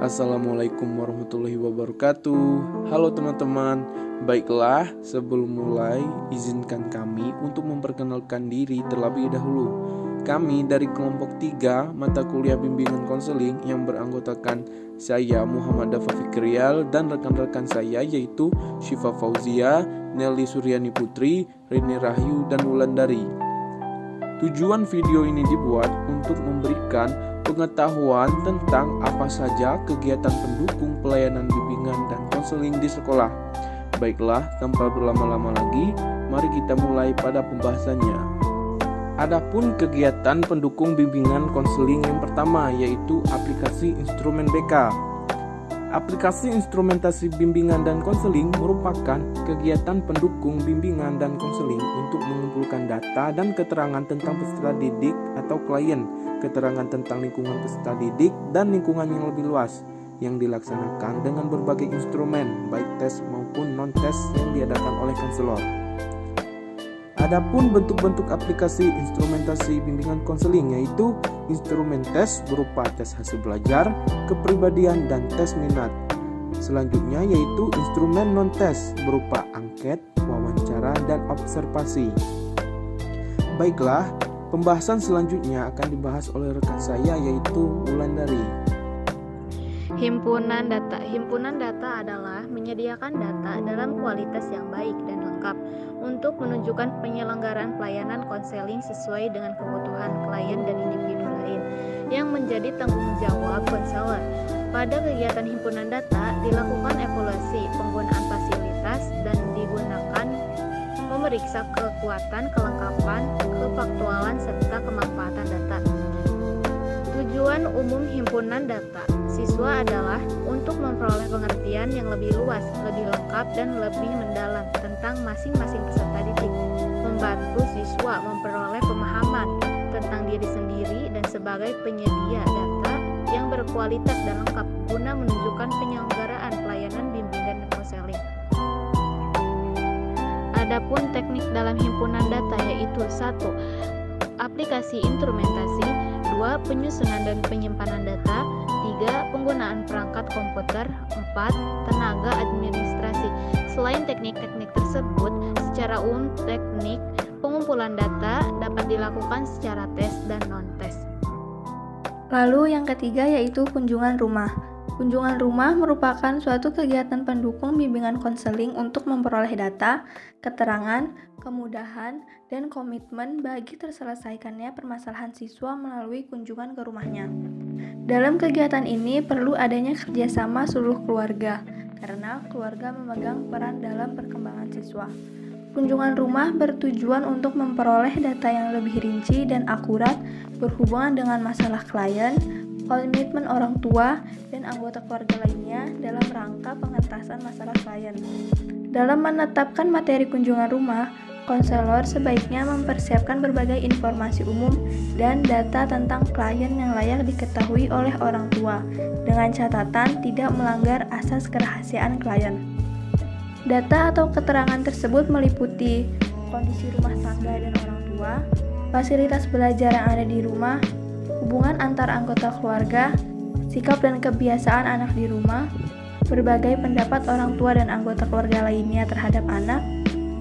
Assalamualaikum warahmatullahi wabarakatuh. Halo teman-teman. Baiklah, sebelum mulai izinkan kami untuk memperkenalkan diri terlebih dahulu. Kami dari kelompok 3 mata kuliah bimbingan konseling yang beranggotakan saya Muhammad Dafa Fikrial dan rekan-rekan saya yaitu Syifa Fauzia, Nelly Suryani Putri, Rini Rahyu, dan Wulandari. Tujuan video ini dibuat untuk memberikan pengetahuan tentang apa saja kegiatan pendukung pelayanan bimbingan dan konseling di sekolah. Baiklah, tanpa berlama-lama lagi, mari kita mulai pada pembahasannya. Adapun kegiatan pendukung bimbingan konseling yang pertama yaitu aplikasi instrumen BK. Aplikasi instrumentasi bimbingan dan konseling merupakan kegiatan pendukung bimbingan dan konseling untuk mengumpulkan data dan keterangan tentang peserta didik atau klien, keterangan tentang lingkungan peserta didik dan lingkungan yang lebih luas, yang dilaksanakan dengan berbagai instrumen, baik tes maupun non-tes yang diadakan oleh konselor. Adapun bentuk-bentuk aplikasi instrumentasi bimbingan konseling yaitu instrumen tes berupa tes hasil belajar, kepribadian, dan tes minat. Selanjutnya yaitu instrumen non-tes berupa angket, wawancara, dan observasi. Baiklah, pembahasan selanjutnya akan dibahas oleh rekan saya yaitu Wulandari. Himpunan data. Himpunan data adalah menyediakan data dalam kualitas yang baik dan lengkap untuk menunjukkan penyelenggaraan pelayanan konseling sesuai dengan kebutuhan klien dan individu lain yang menjadi tanggung jawab konselor. Pada kegiatan himpunan data dilakukan evaluasi penggunaan fasilitas dan digunakan memeriksa kekuatan, kelengkapan, kefaktualan, serta kemanfaatan data. Tujuan umum himpunan data siswa adalah untuk memperoleh pengertian yang lebih luas, lebih lengkap, dan lebih mendalam tentang masing-masing peserta didik, membantu siswa memperoleh pemahaman tentang diri sendiri dan sebagai penyedia data yang berkualitas dan lengkap guna menunjukkan penyelenggaraan pelayanan bimbingan dan konseling. Adapun teknik dalam himpunan data yaitu 1. Aplikasi instrumentasi, 2. Penyusunan dan penyimpanan data, 3. Penggunaan perangkat komputer, 4. Tenaga administrasi. Selain teknik-teknik tersebut, secara umum teknik pengumpulan data dapat dilakukan secara tes dan non-tes. Lalu yang ketiga yaitu kunjungan rumah. Kunjungan rumah merupakan suatu kegiatan pendukung bimbingan konseling untuk memperoleh data, keterangan, kemudahan, dan komitmen bagi terselesaikannya permasalahan siswa melalui kunjungan ke rumahnya. Dalam kegiatan ini perlu adanya kerjasama seluruh keluarga, karena keluarga memegang peran dalam perkembangan siswa. Kunjungan rumah bertujuan untuk memperoleh data yang lebih rinci dan akurat berhubungan dengan masalah klien, komitmen orang tua, dan anggota keluarga lainnya dalam rangka pengentasan masalah klien. Dalam menetapkan materi kunjungan rumah, konselor sebaiknya mempersiapkan berbagai informasi umum dan data tentang klien yang layak diketahui oleh orang tua, dengan catatan tidak melanggar asas kerahasiaan klien. Data atau keterangan tersebut meliputi kondisi rumah tangga dan orang tua, fasilitas belajar yang ada di rumah, hubungan antar anggota keluarga, sikap dan kebiasaan anak di rumah, berbagai pendapat orang tua dan anggota keluarga lainnya terhadap anak,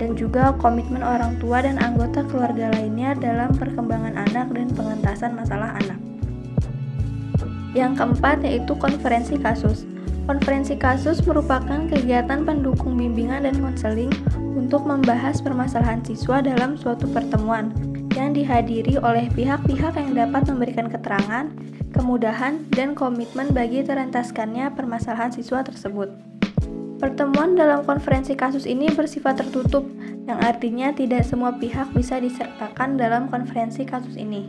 dan juga komitmen orang tua dan anggota keluarga lainnya dalam perkembangan anak dan pengentasan masalah anak. Yang keempat yaitu konferensi kasus. Konferensi kasus merupakan kegiatan pendukung bimbingan dan konseling untuk membahas permasalahan siswa dalam suatu pertemuan yang dihadiri oleh pihak-pihak yang dapat memberikan keterangan, kemudahan, dan komitmen bagi terentaskannya permasalahan siswa tersebut. Pertemuan dalam konferensi kasus ini bersifat tertutup, yang artinya tidak semua pihak bisa disertakan dalam konferensi kasus ini.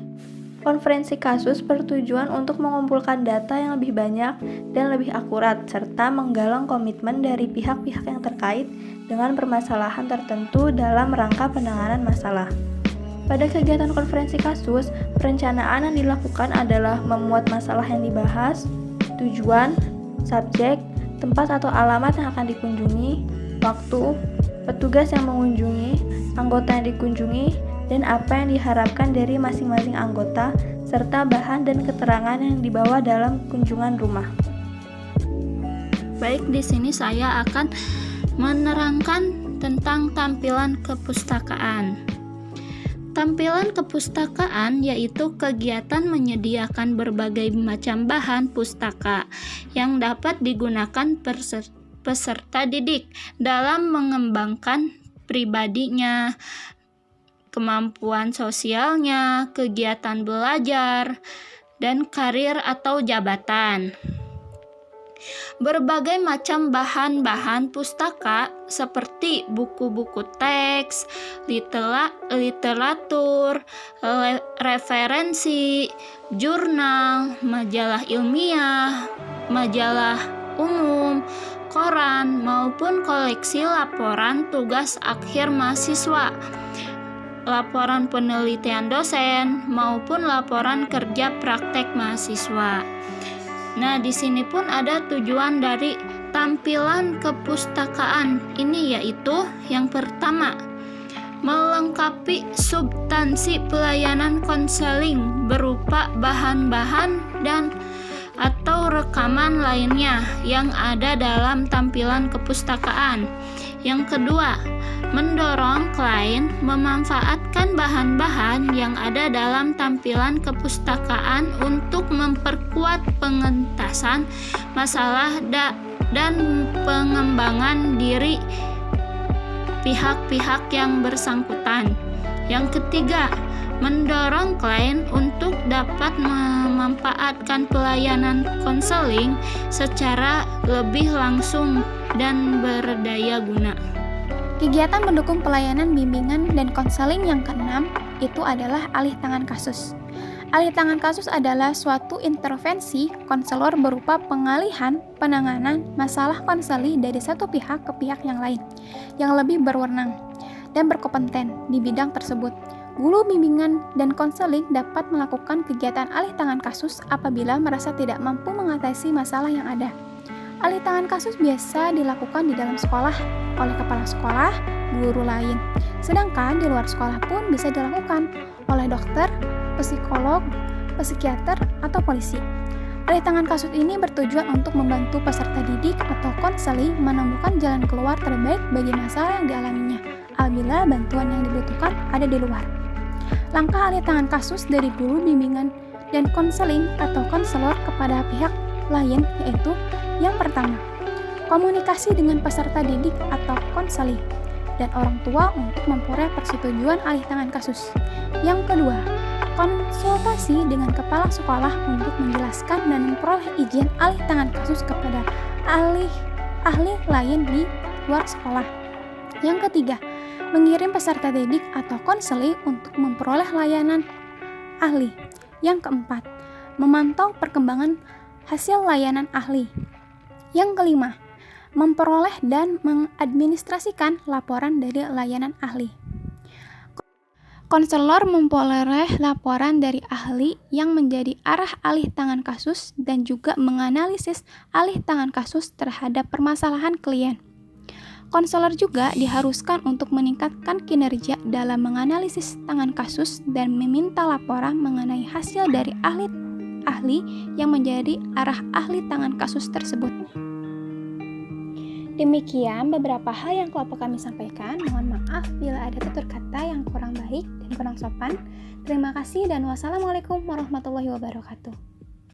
Konferensi kasus bertujuan untuk mengumpulkan data yang lebih banyak dan lebih akurat, serta menggalang komitmen dari pihak-pihak yang terkait dengan permasalahan tertentu dalam rangka penanganan masalah. Pada kegiatan konferensi kasus, perencanaan yang dilakukan adalah memuat masalah yang dibahas, tujuan, subjek, tempat atau alamat yang akan dikunjungi, waktu, petugas yang mengunjungi, anggota yang dikunjungi, dan apa yang diharapkan dari masing-masing anggota, serta bahan dan keterangan yang dibawa dalam kunjungan rumah. Baik, di sini saya akan menerangkan tentang tampilan kepustakaan. Tampilan kepustakaan yaitu kegiatan menyediakan berbagai macam bahan pustaka yang dapat digunakan peserta didik dalam mengembangkan pribadinya, kemampuan sosialnya, kegiatan belajar, dan karir atau jabatan. Berbagai macam bahan-bahan pustaka seperti buku-buku teks, literatur, referensi, jurnal, majalah ilmiah, majalah umum, koran, maupun koleksi laporan tugas akhir mahasiswa, laporan penelitian dosen, maupun laporan kerja praktek mahasiswa. Nah, di sini pun ada tujuan dari tampilan kepustakaan ini, yaitu yang pertama, melengkapi substansi pelayanan konseling berupa bahan-bahan dan atau rekaman lainnya yang ada dalam tampilan kepustakaan. Yang kedua, mendorong klien memanfaatkan bahan-bahan yang ada dalam tampilan kepustakaan untuk memperkuat pengentasan masalah dan pengembangan diri pihak-pihak yang bersangkutan. Yang ketiga, mendorong klien untuk dapat memanfaatkan pelayanan konseling secara lebih langsung dan berdaya guna. Kegiatan mendukung pelayanan bimbingan dan konseling yang keenam itu adalah alih tangan kasus. Alih tangan kasus adalah suatu intervensi konselor berupa pengalihan penanganan masalah konseli dari satu pihak ke pihak yang lain yang lebih berwenang dan berkompeten di bidang tersebut. Guru bimbingan dan konseling dapat melakukan kegiatan alih tangan kasus apabila merasa tidak mampu mengatasi masalah yang ada. Alih tangan kasus biasa dilakukan di dalam sekolah oleh kepala sekolah, guru lain. Sedangkan di luar sekolah pun bisa dilakukan oleh dokter, psikolog, psikiater, atau polisi. Alih tangan kasus ini bertujuan untuk membantu peserta didik atau konseli menemukan jalan keluar terbaik bagi masalah yang dialaminya apabila bantuan yang dibutuhkan ada di luar. Langkah alih tangan kasus dari guru bimbingan dan konseling atau konselor kepada pihak lain yaitu yang pertama, komunikasi dengan peserta didik atau konseli dan orang tua untuk memperoleh persetujuan alih tangan kasus. Yang kedua, konsultasi dengan kepala sekolah untuk menjelaskan dan memperoleh izin alih tangan kasus kepada ahli lain di luar sekolah. Yang ketiga, mengirim peserta didik atau konseli untuk memperoleh layanan ahli. Yang keempat, memantau perkembangan hasil layanan ahli. Yang kelima, memperoleh dan mengadministrasikan laporan dari layanan ahli. Konselor memperoleh laporan dari ahli yang menjadi arah alih tangan kasus dan juga menganalisis alih tangan kasus terhadap permasalahan klien. Konselor juga diharuskan untuk meningkatkan kinerja dalam menganalisis tangan kasus dan meminta laporan mengenai hasil dari ahli yang menjadi arah ahli tangan kasus tersebut. Demikian beberapa hal yang kelompok kami sampaikan. Mohon maaf bila ada tutur kata yang kurang baik dan kurang sopan. Terima kasih dan wassalamualaikum warahmatullahi wabarakatuh.